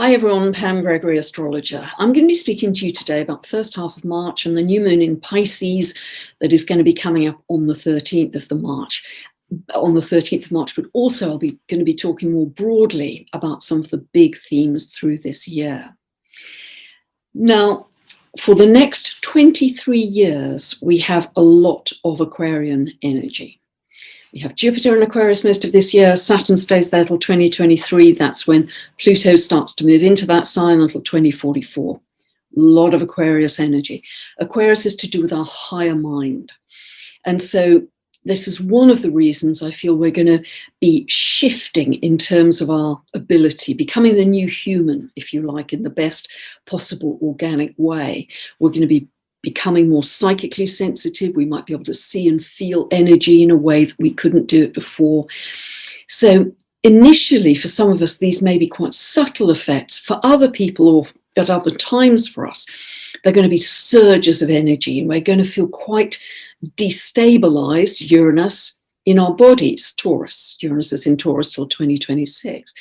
Hi everyone, Pam Gregory, astrologer. I'm going to be speaking to you today about the first half of March and the new moon in Pisces that is going to be coming up on the 13th of March. But also I'll be going to be talking more broadly about some of the big themes through this year. Now, for the next 23 years, we have a lot of Aquarian energy. We have Jupiter in Aquarius most of this year. Saturn stays there till 2023. That's when Pluto starts to move into that sign until 2044. A lot of Aquarius energy. Aquarius is to do with our higher mind. And so this is one of the reasons I feel we're going to be shifting in terms of our ability, becoming the new human, if you like, in the best possible organic way. We're going to be becoming more psychically sensitive. We might be able to see and feel energy in a way that we couldn't do it before. So initially, for some of us, these may be quite subtle effects. For other people, or at other times for us, they're going to be surges of energy, and we're going to feel quite destabilized, Uranus, in our bodies. Taurus. Uranus is in Taurus till 2026.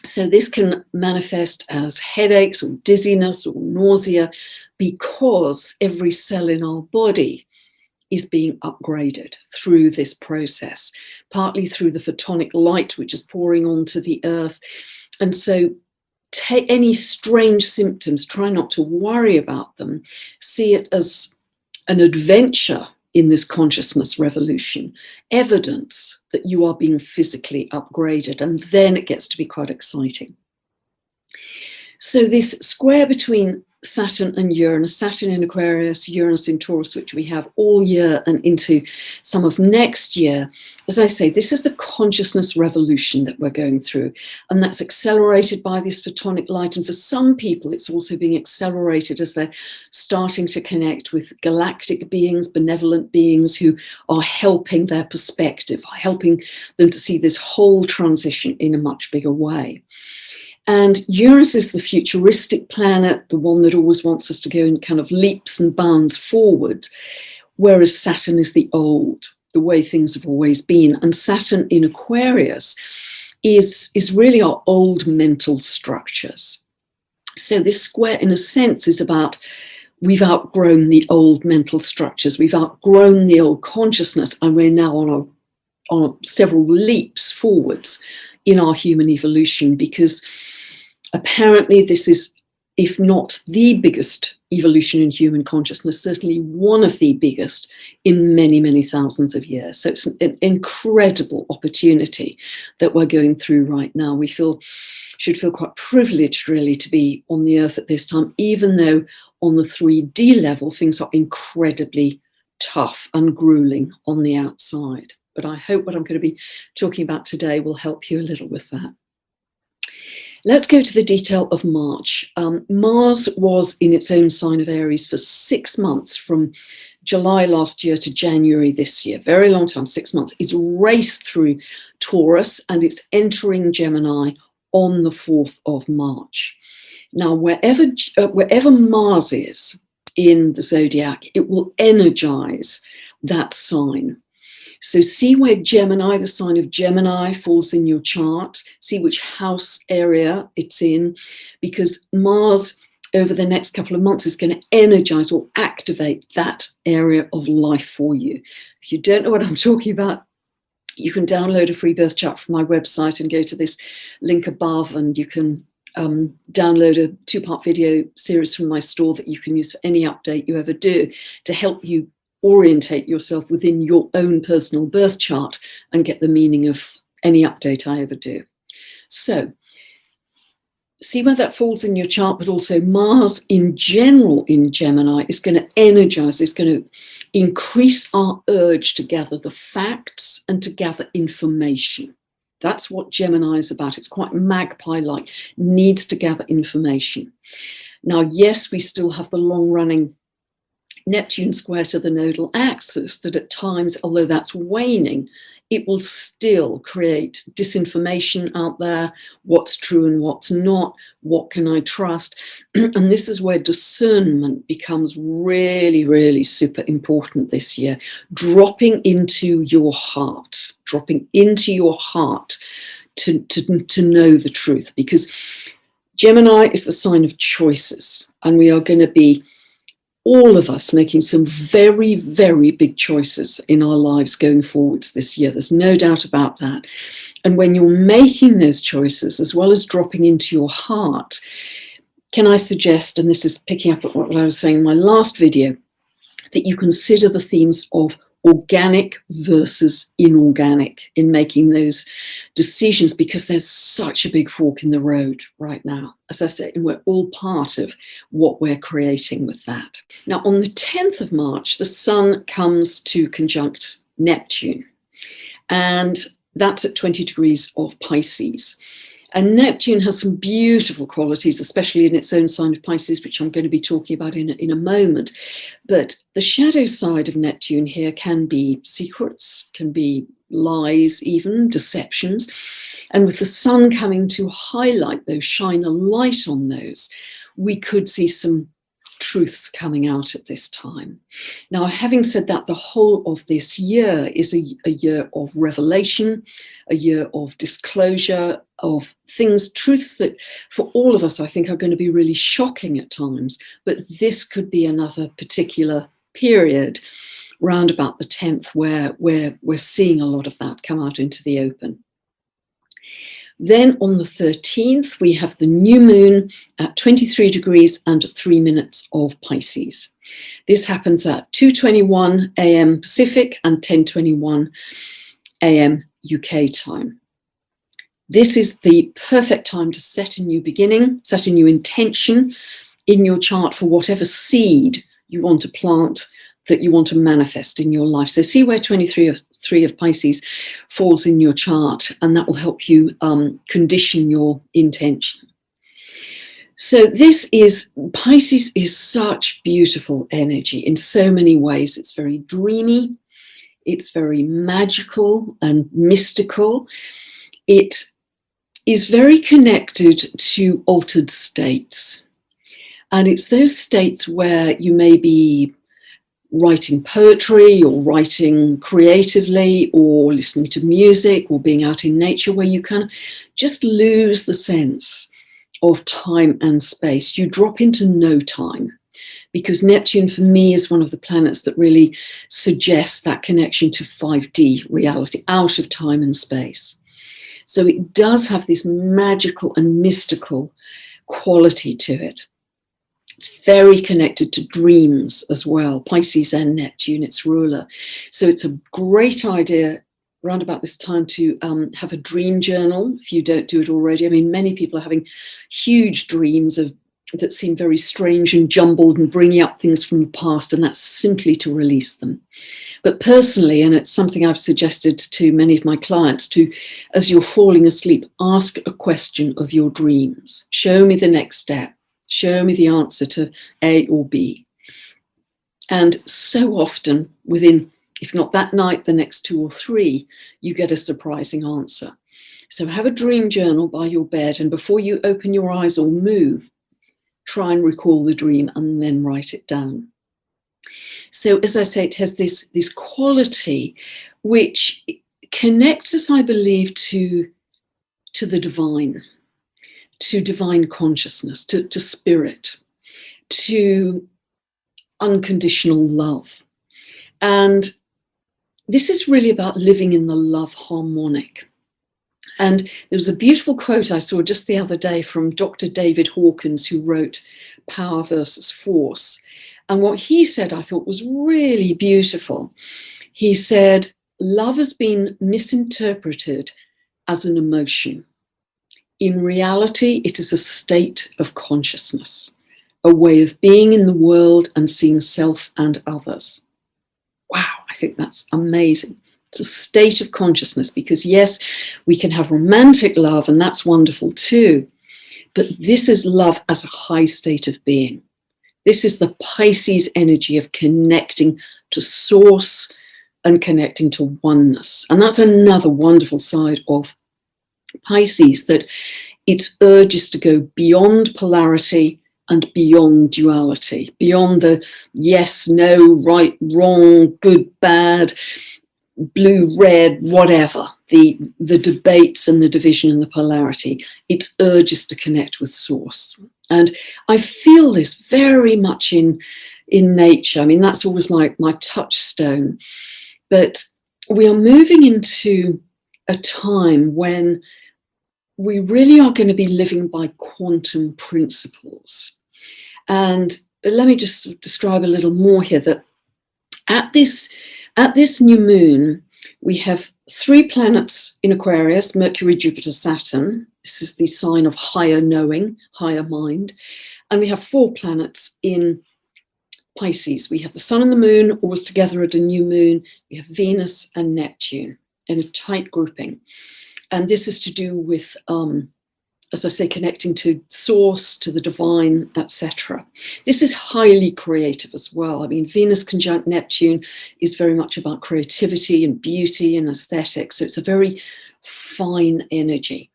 So this can manifest as headaches or dizziness or nausea, because every cell in our body is being upgraded through this process, partly through the photonic light which is pouring onto the earth. And so take any strange symptoms, try not to worry about them, see it as an adventure in this consciousness revolution, evidence that you are being physically upgraded, and then it gets to be quite exciting. So this square between Saturn and Uranus, Saturn in Aquarius, Uranus in Taurus, which we have all year and into some of next year. As I say, this is the consciousness revolution that we're going through, and that's accelerated by this photonic light. And for some people, it's also being accelerated as they're starting to connect with galactic beings, benevolent beings who are helping their perspective, helping them to see this whole transition in a much bigger way. And Uranus is the futuristic planet, the one that always wants us to go in kind of leaps and bounds forward, whereas Saturn is the old, the way things have always been. And Saturn in Aquarius is really our old mental structures. So this square, in a sense, is about we've outgrown the old mental structures, we've outgrown the old consciousness, and we're now on several leaps forwards in our human evolution, because apparently this is, if not the biggest evolution in human consciousness, certainly one of the biggest in many, many thousands of years. So it's an incredible opportunity that we're going through right now. We should feel quite privileged, really, to be on the earth at this time, even though on the 3D level, things are incredibly tough and grueling on the outside. But I hope what I'm going to be talking about today will help you a little with that. Let's go to the detail of March. Mars was in its own sign of Aries for 6 months, from July last year to January this year. Very long time, 6 months. It's raced through Taurus and it's entering Gemini on the 4th of March. Now, wherever Mars is in the zodiac, it will energize that sign. So see where Gemini, the sign of Gemini, falls in your chart. See which house area it's in, because Mars over the next couple of months is going to energize or activate that area of life for you. If you don't know what I'm talking about, you can download a free birth chart from my website and go to this link above, and you can download a 2-part video series from my store that you can use for any update you ever do to help you orientate yourself within your own personal birth chart and get the meaning of any update I ever do. So see where that falls in your chart, but also Mars in general in Gemini is going to energize, it's going to increase our urge to gather the facts and to gather information. That's what Gemini is about. It's quite magpie-like, needs to gather information. Now, yes, we still have the long-running Neptune square to the nodal axis that at times, although that's waning, it will still create disinformation out there, what's true and what's not, what can I trust? And this is where discernment becomes really, really super important this year. Dropping into your heart to know the truth, because Gemini is the sign of choices, and we are going to be, all of us, making some very, very big choices in our lives going forwards this year. There's no doubt about that. And when you're making those choices, as well as dropping into your heart, can I suggest, and this is picking up at what I was saying in my last video, that you consider the themes of organic versus inorganic in making those decisions, because there's such a big fork in the road right now. As I said, and we're all part of what we're creating with that. Now, on the 10th of March, the Sun comes to conjunct Neptune, and that's at 20 degrees of Pisces. And Neptune has some beautiful qualities, especially in its own sign of Pisces, which I'm going to be talking about in a moment. But the shadow side of Neptune here can be secrets, can be lies, even deceptions. And with the Sun coming to highlight those, shine a light on those, we could see some truths coming out at this time. Now, having said that, the whole of this year is a year of revelation, a year of disclosure of things, truths that for all of us, I think, are going to be really shocking at times. But this could be another particular period round about the 10th where we're seeing a lot of that come out into the open. Then on the 13th, we have the new moon at 23 degrees and 3 minutes of Pisces. This happens at 2:21 a.m. Pacific and 10:21 a.m. UK time. This is the perfect time to set a new beginning, set a new intention in your chart for whatever seed you want to plant, that you want to manifest in your life. So see where 23 of Pisces falls in your chart, and that will help you condition your intention. So Pisces is such beautiful energy in so many ways. It's very dreamy, it's very magical and mystical. It is very connected to altered states. And it's those states where you may be writing poetry or writing creatively or listening to music or being out in nature, where you can just lose the sense of time and space. You drop into no time, because Neptune for me is one of the planets that really suggests that connection to 5D reality, out of time and space. So it does have this magical and mystical quality to it. It's very connected to dreams as well, Pisces and Neptune, its ruler. So it's a great idea around about this time to have a dream journal, if you don't do it already. I mean, many people are having huge dreams that seem very strange and jumbled and bringing up things from the past, and that's simply to release them. But personally, and it's something I've suggested to many of my clients, to, as you're falling asleep, ask a question of your dreams. Show me the next step. Show me the answer to A or B. And so often within, if not that night, the next 2 or 3, you get a surprising answer. So have a dream journal by your bed, and before you open your eyes or move, try and recall the dream and then write it down. So as I say, it has this quality which connects us, I believe, to the divine, to divine consciousness, to spirit, to unconditional love. And this is really about living in the love harmonic. And there was a beautiful quote I saw just the other day from Dr. David Hawkins, who wrote Power versus Force. And what he said, I thought, was really beautiful. He said, love has been misinterpreted as an emotion. In reality, it is a state of consciousness, a way of being in the world and seeing self and others. Wow, I think that's amazing. It's a state of consciousness, because yes, we can have romantic love, and that's wonderful too. But this is love as a high state of being. This is the Pisces energy of connecting to source and connecting to oneness. And that's another wonderful side of Pisces, that its urge is to go beyond polarity and beyond duality, beyond the yes, no, right, wrong, good, bad. blue, red, whatever, the debates and the division and the polarity. It's urges to connect with source. And I feel this very much in nature. I mean, that's always my touchstone. But we are moving into a time when we really are going to be living by quantum principles. And let me just describe a little more here, that at this new moon, we have 3 planets in Aquarius: Mercury, Jupiter, Saturn. This is the sign of higher knowing, higher mind. And we have 4 planets in Pisces. We have the Sun and the Moon always together at a new moon. We have Venus and Neptune in a tight grouping. And this is to do with, as I say, connecting to source, to the divine, etc. This is highly creative as well. I mean, Venus conjunct Neptune is very much about creativity and beauty and aesthetics. So it's a very fine energy.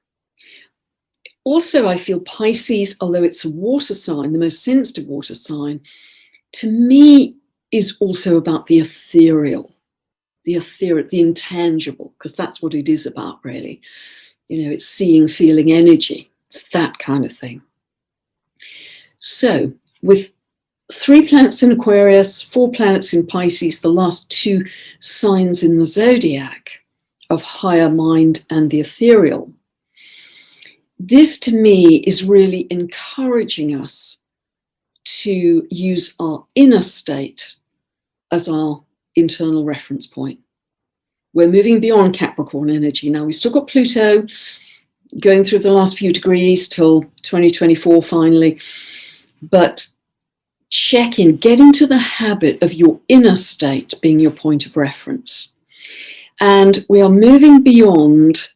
Also, I feel Pisces, although it's a water sign, the most sensitive water sign, to me is also about the ethereal, the intangible, because that's what it is about, really. You know, it's seeing, feeling, energy. It's that kind of thing. So with 3 planets in Aquarius, 4 planets in Pisces, the last 2 signs in the zodiac of higher mind and the ethereal, this to me is really encouraging us to use our inner state as our internal reference point. We're moving beyond Capricorn energy now. We've still got Pluto going through the last few degrees till 2024 finally, but check in, get into the habit of your inner state being your point of reference. And we are moving beyond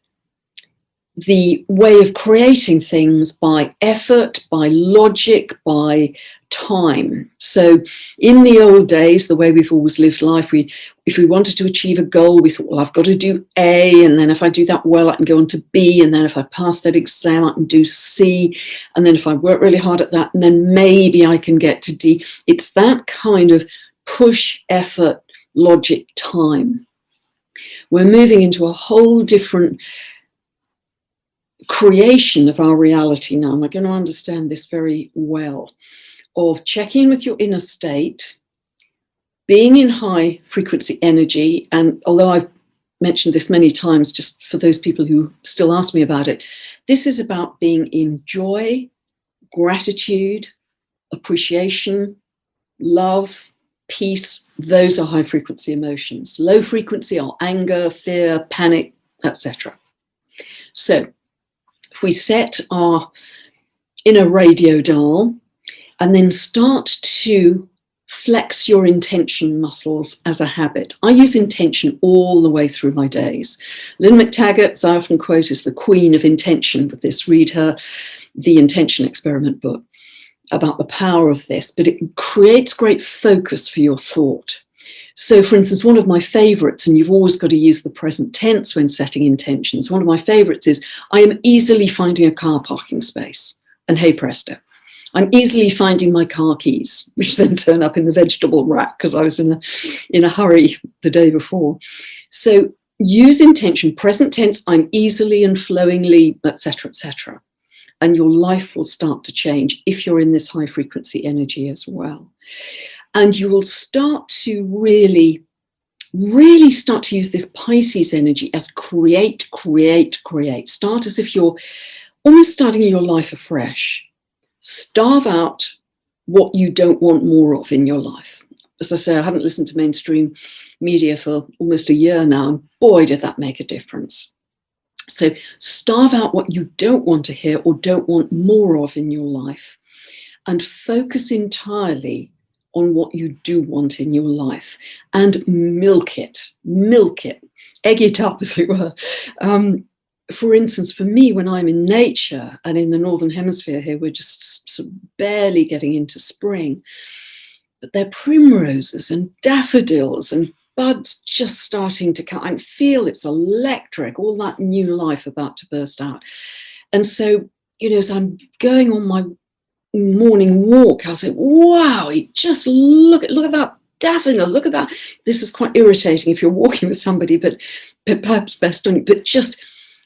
the way of creating things by effort, by logic, by time. So in the old days, the way we've always lived life, if we wanted to achieve a goal, we thought, well, I've got to do A, and then if I do that well, I can go on to B, and then if I pass that exam, I can do C, and then if I work really hard at that, and then maybe I can get to D. It's that kind of push, effort, logic, time. We're moving into a whole different creation of our reality now. We're going to understand this very well, of checking with your inner state, being in high frequency energy. And although I've mentioned this many times, just for those people who still ask me about it, this is about being in joy, gratitude, appreciation, love, peace. Those are high frequency emotions. Low frequency are anger, fear, panic, etc. So if we set our inner radio dial and then start to flex your intention muscles as a habit. I use intention all the way through my days. Lynn McTaggart, as I often quote, is the queen of intention with this. Read her The Intention Experiment book about the power of this, but it creates great focus for your thought. So, for instance, one of my favorites, and you've always got to use the present tense when setting intentions, one of my favorites is, I am easily finding a car parking space. And hey presto, I'm easily finding my car keys, which then turn up in the vegetable rack because I was in a hurry the day before. So use intention, present tense, I'm easily and flowingly, etc., etc. And your life will start to change if you're in this high frequency energy as well. And you will start to really start to use this Pisces energy as create, create, create. Start as if you're almost starting your life afresh. Starve out what you don't want more of in your life. As I say, I haven't listened to mainstream media for almost a year now, and boy, did that make a difference. So starve out what you don't want to hear or don't want more of in your life, and focus entirely on what you do want in your life, and milk it, egg it up, as it were. For instance, for me, when I'm in nature, and in the Northern Hemisphere here, we're just sort of barely getting into spring, but they're primroses and daffodils and buds just starting to come. I feel it's electric, all that new life about to burst out. And so, you know, as I'm going on my morning walk, I'll say, wow, just look at that daffodil, look at that. This is quite irritating if you're walking with somebody, but perhaps best on you. But just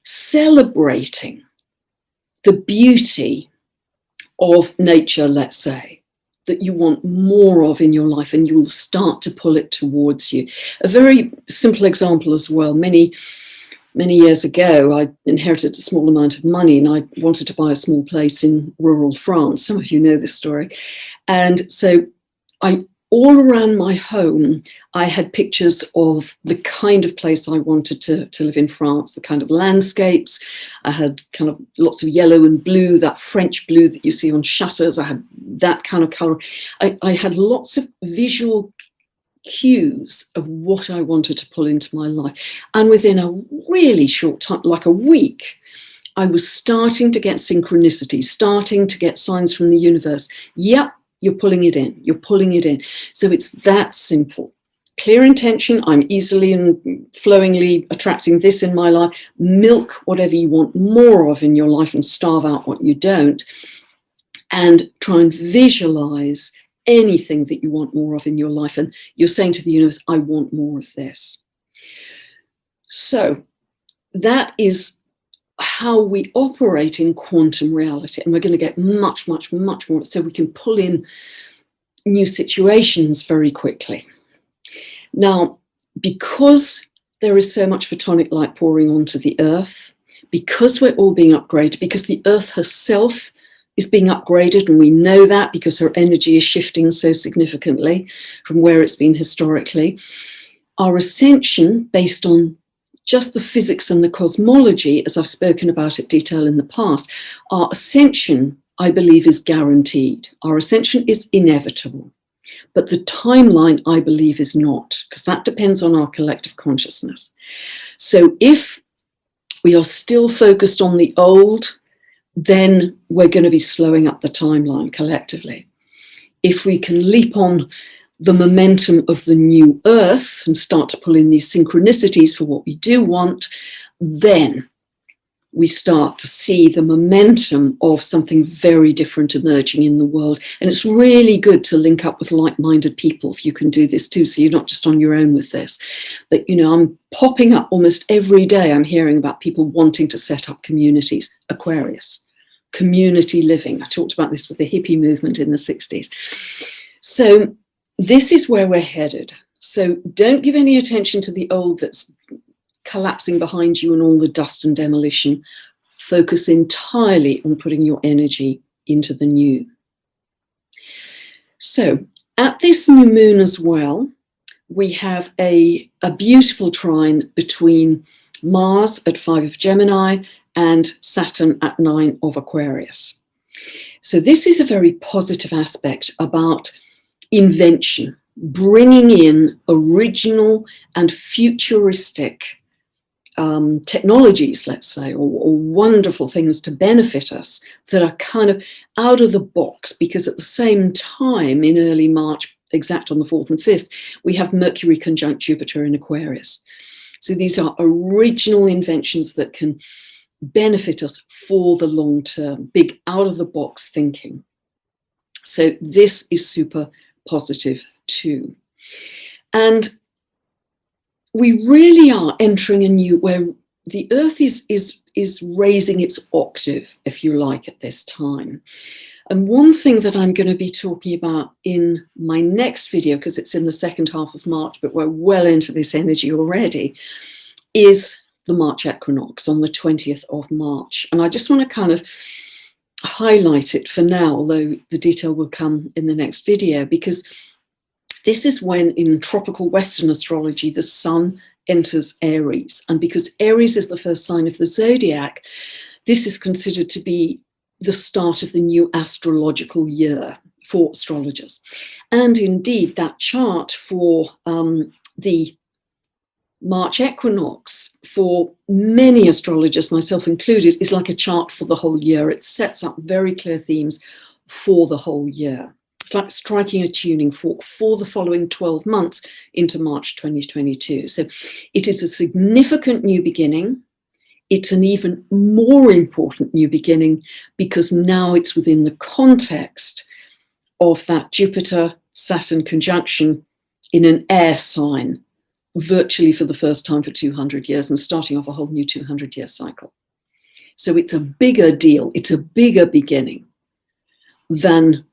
celebrating the beauty of nature, let's say, that you want more of in your life, and you will start to pull it towards you. A very simple example as well. Many years ago, I inherited a small amount of money and I wanted to buy a small place in rural France. Some of you know this story. And so all around my home, I had pictures of the kind of place I wanted to live in France, the kind of landscapes. I had kind of lots of yellow and blue, that French blue that you see on shutters. I had that kind of color. I had lots of visual cues of what I wanted to pull into my life. And within a really short time, like a week, I was starting to get synchronicity, starting to get signs from the universe. Yep, you're pulling it in. You're pulling it in. So it's that simple. Clear intention. I'm easily and flowingly attracting this in my life. Milk whatever you want more of in your life and starve out what you don't. And try and visualize anything that you want more of in your life. And you're saying to the universe, I want more of this. So that is how we operate in quantum reality. And we're going to get much, much, much more, so we can pull in new situations very quickly. Now, because there is so much photonic light pouring onto the earth, because we're all being upgraded, because the earth herself is being upgraded, and we know that because her energy is shifting so significantly from where it's been historically. Our ascension, based on just the physics and the cosmology, as I've spoken about in detail in the past, our ascension, I believe, is guaranteed. Our ascension is inevitable. But the timeline, I believe, is not, because that depends on our collective consciousness. So if we are still focused on the old, then we're going to be slowing up the timeline collectively. If we can leap on the momentum of the new earth and start to pull in these synchronicities for what we do want, then we start to see the momentum of something very different emerging in the world. And it's really good to link up with like-minded people if you can do this too, so you're not just on your own with this. But, you know, I'm popping up almost every day. I'm hearing about people wanting to set up communities. Aquarius. Community living. I talked about this with the hippie movement in the 60s. So this is where we're headed. So don't give any attention to the old that's collapsing behind you and all the dust and demolition. Focus entirely on putting your energy into the new. So at this new moon as well, we have a beautiful trine between Mars at 5 of Gemini and Saturn at 9 of Aquarius. So this is a very positive aspect about invention, bringing in original and futuristic technologies, let's say, or wonderful things to benefit us that are kind of out of the box, because at the same time in early March, exact on the 4th and 5th, we have Mercury conjunct Jupiter in Aquarius. So these are original inventions that can benefit us for the long term, big out of the box thinking. So this is super positive too. And we really are entering a new, where the earth is raising its octave, if you like, at this time. And one thing that I'm going to be talking about in my next video, because it's in the second half of March, but we're well into this energy already, is the March equinox on the 20th of March. And I just want to kind of highlight it for now, although the detail will come in the next video, because this is when in tropical Western astrology, the sun enters Aries. And because Aries is the first sign of the zodiac, this is considered to be the start of the new astrological year for astrologers. And indeed, that chart for the March equinox, for many astrologers, myself included, is like a chart for the whole year. It sets up very clear themes for the whole year. It's like striking a tuning fork for the following 12 months into March 2022. So it is a significant new beginning. It's an even more important new beginning because now it's within the context of that Jupiter-Saturn conjunction in an air sign, virtually for the first time for 200 years, and starting off a whole new 200-year cycle. So it's a bigger deal, it's a bigger beginning than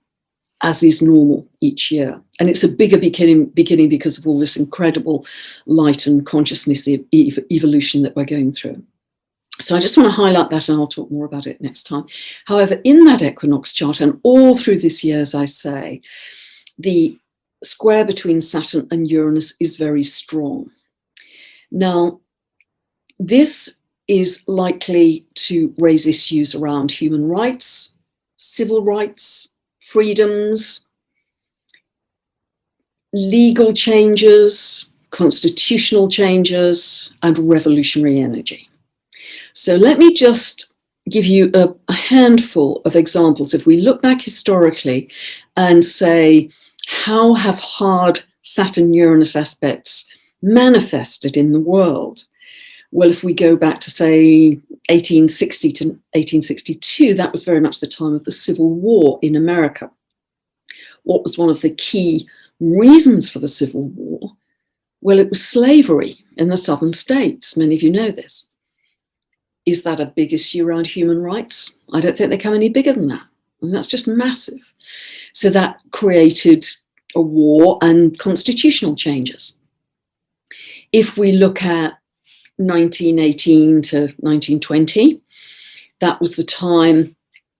as is normal each year. And it's a bigger beginning because of all this incredible light and consciousness evolution that we're going through. So I just want to highlight that, and I'll talk more about it next time. However, in that equinox chart, and all through this year, as I say, the square between Saturn and Uranus is very strong. Now, this is likely to raise issues around human rights, civil rights, freedoms, legal changes, constitutional changes, and revolutionary energy. So let me just give you a handful of examples. If we look back historically and say, how have hard Saturn-Uranus aspects manifested in the world? Well, if we go back to, say, 1860 to 1862, that was very much the time of the Civil War in America. What was one of the key reasons for the Civil War? Well, it was slavery in the southern states. Many of you know this. Is that a big issue around human rights? I don't think they come any bigger than that. And that's just massive. So that created a war and constitutional changes. If we look at 1918 to 1920, that was the time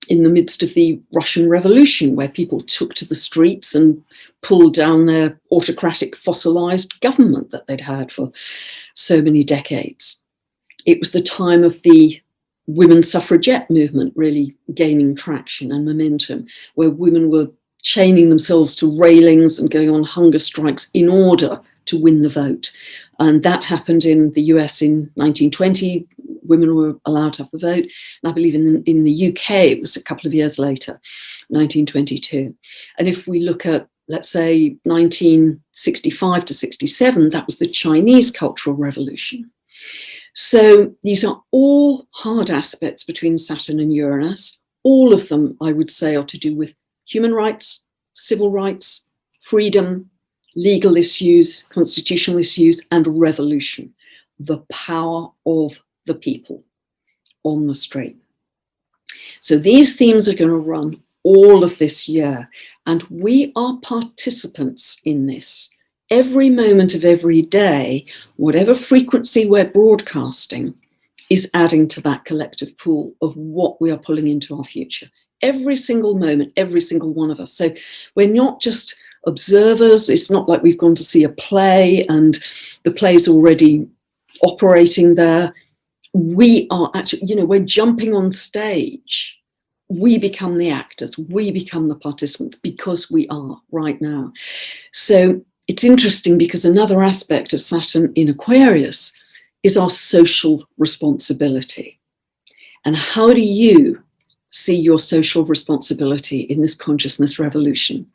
in the midst of the Russian Revolution where people took to the streets and pulled down their autocratic fossilized government that they'd had for so many decades. It was the time of the women's suffragette movement really gaining traction and momentum, where women were chaining themselves to railings and going on hunger strikes in order to win the vote. And that happened in the US in 1920. Women were allowed to have the vote. And I believe in the UK, it was a couple of years later, 1922. And if we look at, let's say, 1965 to 67, that was the Chinese Cultural Revolution. So these are all hard aspects between Saturn and Uranus. All of them, I would say, are to do with human rights, civil rights, freedom, legal issues, constitutional issues, and revolution. The power of the people on the street. So these themes are going to run all of this year, and we are participants in this. Every moment of every day, whatever frequency we're broadcasting is adding to that collective pool of what we are pulling into our future. Every single moment, every single one of us. So we're not just observers. It's not like we've gone to see a play and the play's already operating there. We are actually, we're jumping on stage. We become the actors. We become the participants because we are right now. So it's interesting because another aspect of Saturn in Aquarius is our social responsibility. And how do you see your social responsibility in this consciousness revolution?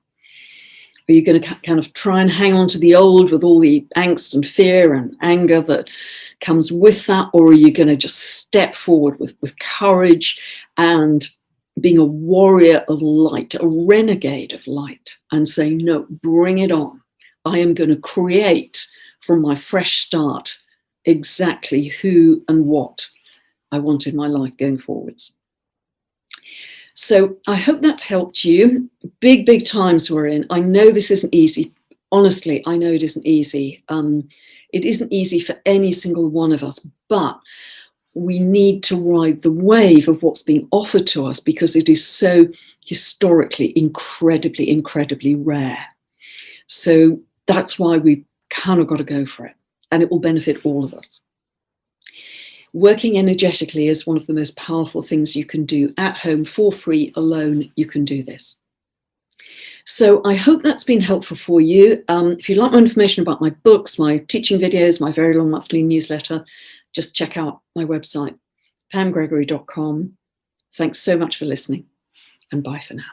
Are you going to kind of try and hang on to the old with all the angst and fear and anger that comes with that? Or are you going to just step forward with courage and being a warrior of light, a renegade of light, and say, no, bring it on. I am going to create from my fresh start exactly who and what I want in my life going forwards. So I hope that's helped you. Big, big times we're in. I know this isn't easy. Honestly, I know it isn't easy. It isn't easy for any single one of us, but we need to ride the wave of what's being offered to us because it is so historically incredibly, incredibly rare. So that's why we've kind of got to go for it, and it will benefit all of us. Working energetically is one of the most powerful things you can do at home for free, alone. You can do this. So I hope that's been helpful for you. If you'd like more information about my books, my teaching videos, my very long monthly newsletter, just check out my website, pamgregory.com. Thanks so much for listening, and bye for now.